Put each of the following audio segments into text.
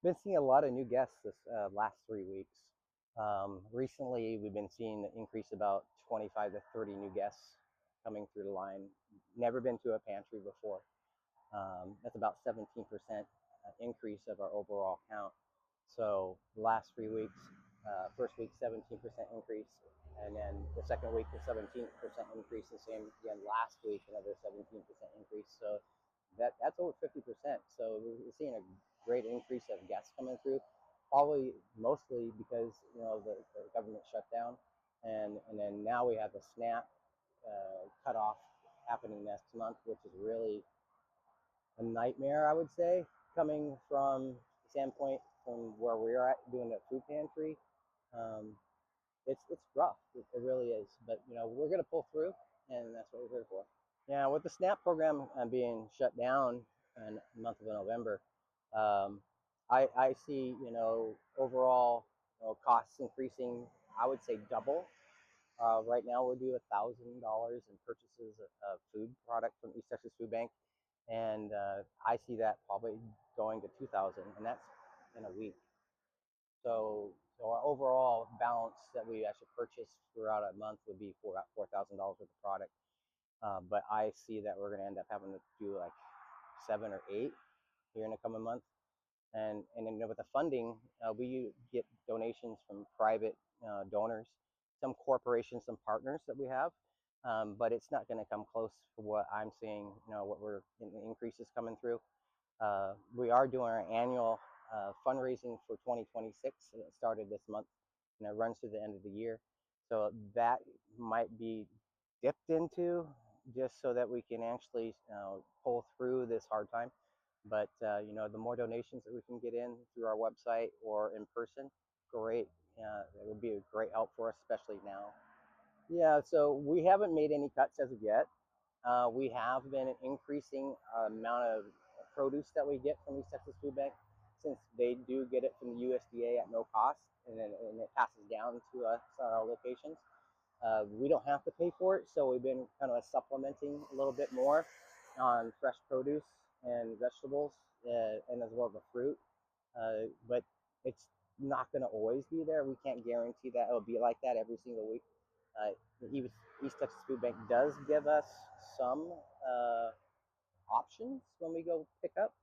Been seeing a lot of new guests this last 3 weeks. Recently, we've been seeing an increase about 25 to 30 new guests coming through the line. Never been to a pantry before. That's about 17% increase of our overall count. So the last 3 weeks, first week 17% increase, and then the second week a 17% increase. The same again last week, another 17% increase. So that's over 50%. So we're seeing a great increase of guests coming through, probably mostly because the government shutdown, and then now we have the SNAP cutoff happening next month, which is really a nightmare, I would say, coming from the standpoint from where we're at doing the food pantry. Um, it's rough. It really is. But we're gonna pull through, and that's what we're here for. Yeah, with the SNAP program being shut down in the month of November, um, I see overall costs increasing. I would say double. Right now, we'll do $1,000 in purchases of food product from East Texas Food Bank, and I see that probably going to 2,000, and that's in a week. So our overall balance that we actually purchase throughout a month would be for about $4,000 worth of product. But I see that we're going to end up having to do like 7 or 8 here in the coming month. And then with the funding, we get donations from private donors, some corporations, some partners that we have. But it's not going to come close to what I'm seeing. What we're in the increases coming through. We are doing our annual fundraising for 2026. It started this month and it runs through the end of the year. So that might be dipped into just so that we can actually pull through this hard time. But the more donations that we can get in through our website or in person, great. It would be a great help for us, especially now. Yeah, so we haven't made any cuts as of yet. We have been increasing the amount of produce that we get from East Texas Food Bank, since they do get it from the USDA at no cost, and it passes down to us at our locations. We don't have to pay for it, so we've been kind of supplementing a little bit more on fresh produce and vegetables, and as well as the fruit. But it's not going to always be there. We can't guarantee that it'll be like that every single week. Uh, East Texas Food Bank does give us some options when we go pick up,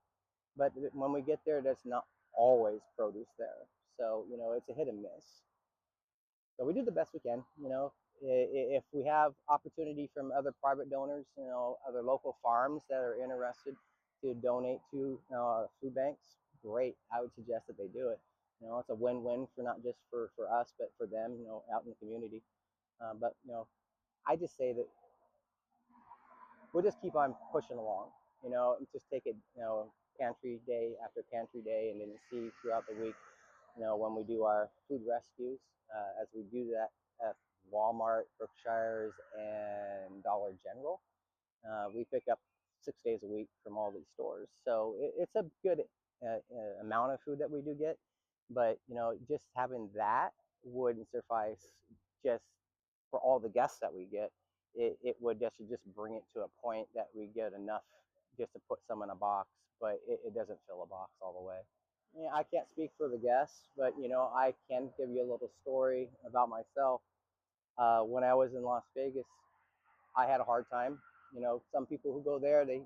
but when we get there, there's not always produce there. So it's a hit and miss. So we do the best we can. If we have opportunity from other private donors, other local farms that are interested to donate to food banks, great. I would suggest that they do it. It's a win-win for not just for us, but for them, out in the community. But I just say that we'll just keep on pushing along. And just take it, pantry day after pantry day, and then see throughout the week. When we do our food rescues, as we do that at Walmart, Berkshire's, and Dollar General, we pick up 6 days a week from all these stores. So it's a good amount of food that we do get, but just having that wouldn't suffice just for all the guests that we get. It would just bring it to a point that we get enough just to put some in a box, but it doesn't fill a box all the way. Yeah, I can't speak for the guests, but I can give you a little story about myself. When I was in Las Vegas, I had a hard time. Some people who go there, they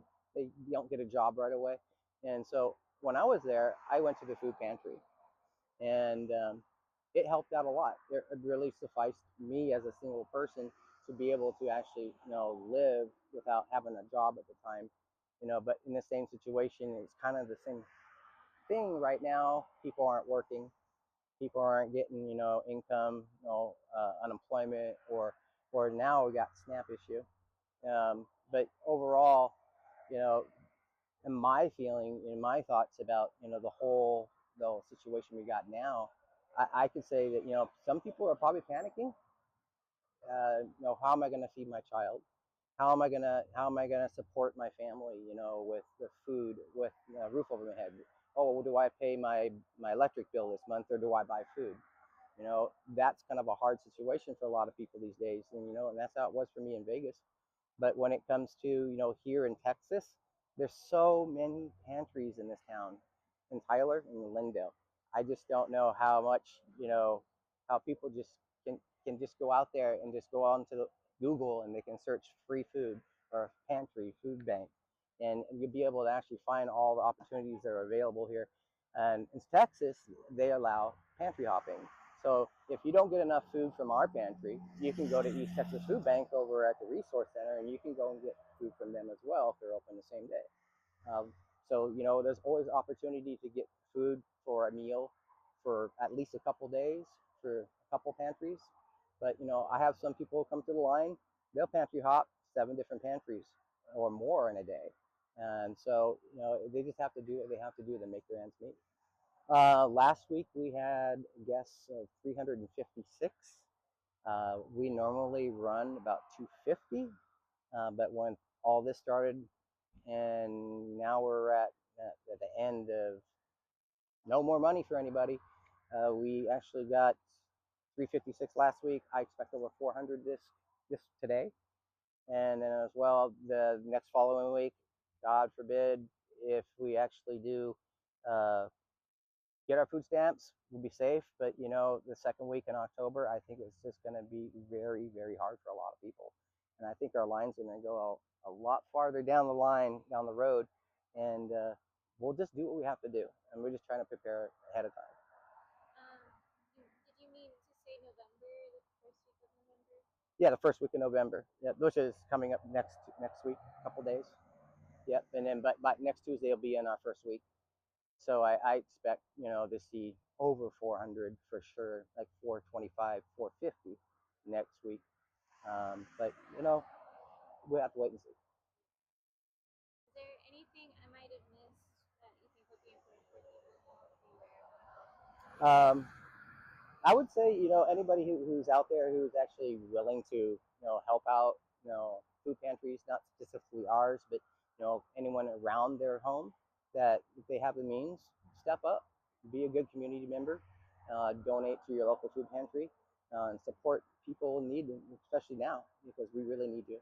don't get a job right away, and so when I was there, I went to the food pantry, and it helped out a lot. It really sufficed me as a single person to be able to actually live without having a job at the time. But in the same situation, it's kind of the same thing right now. People aren't working. People aren't getting income, unemployment, or now we got SNAP issue. But overall, you know, in my feeling, in my thoughts about the whole situation we got now, I could say that some people are probably panicking. How am I going to feed my child? How am I gonna support my family? With food, with a roof over my head. Oh, well, do I pay my electric bill this month, or do I buy food? That's kind of a hard situation for a lot of people these days, and that's how it was for me in Vegas. But when it comes to here in Texas, there's so many pantries in this town. in Tyler and Lindale. I just don't know how much, how people just can just go out there and just go on to Google and they can search free food or pantry, food bank, and you'll be able to actually find all the opportunities that are available here. And in Texas, they allow pantry hopping. So if you don't get enough food from our pantry, you can go to East Texas Food Bank over at the Resource Center, and you can go and get food from them as well if they're open the same day. So there's always opportunity to get food for a meal for at least a couple days for a couple pantries. But I have some people come to the line, they'll pantry hop 7 different pantries or more in a day, and so they just have to do what they have to do to make their ends meet. Last week we had guests of 356. We normally run about 250, but when all this started, and now we're at the end of no more money for anybody. We actually got 356 last week. I expect over 400 this today, and then as well the next following week. God forbid if we actually do get our food stamps, we'll be safe. But the second week in October, I think it's just going to be very, very hard for a lot of people. And I think our line's going to go a lot farther down the line, down the road, and we'll just do what we have to do. And we're just trying to prepare ahead of time. Did you mean to say November, the first week of November? Yeah, the first week of November. Yeah, which is coming up next week, a couple days. Yep, and then but by next Tuesday will be in our first week. So I expect to see over 400 for sure, like 425, 450 next week. But we have to wait and see. Is there anything I might have missed that you think would be important for people to be aware of? Um, I would say anybody who's out there who's actually willing to help out food pantries, not specifically ours, but anyone around their home, that if they have the means, step up, be a good community member, donate to your local food pantry, and support people in need, especially now because we really need you.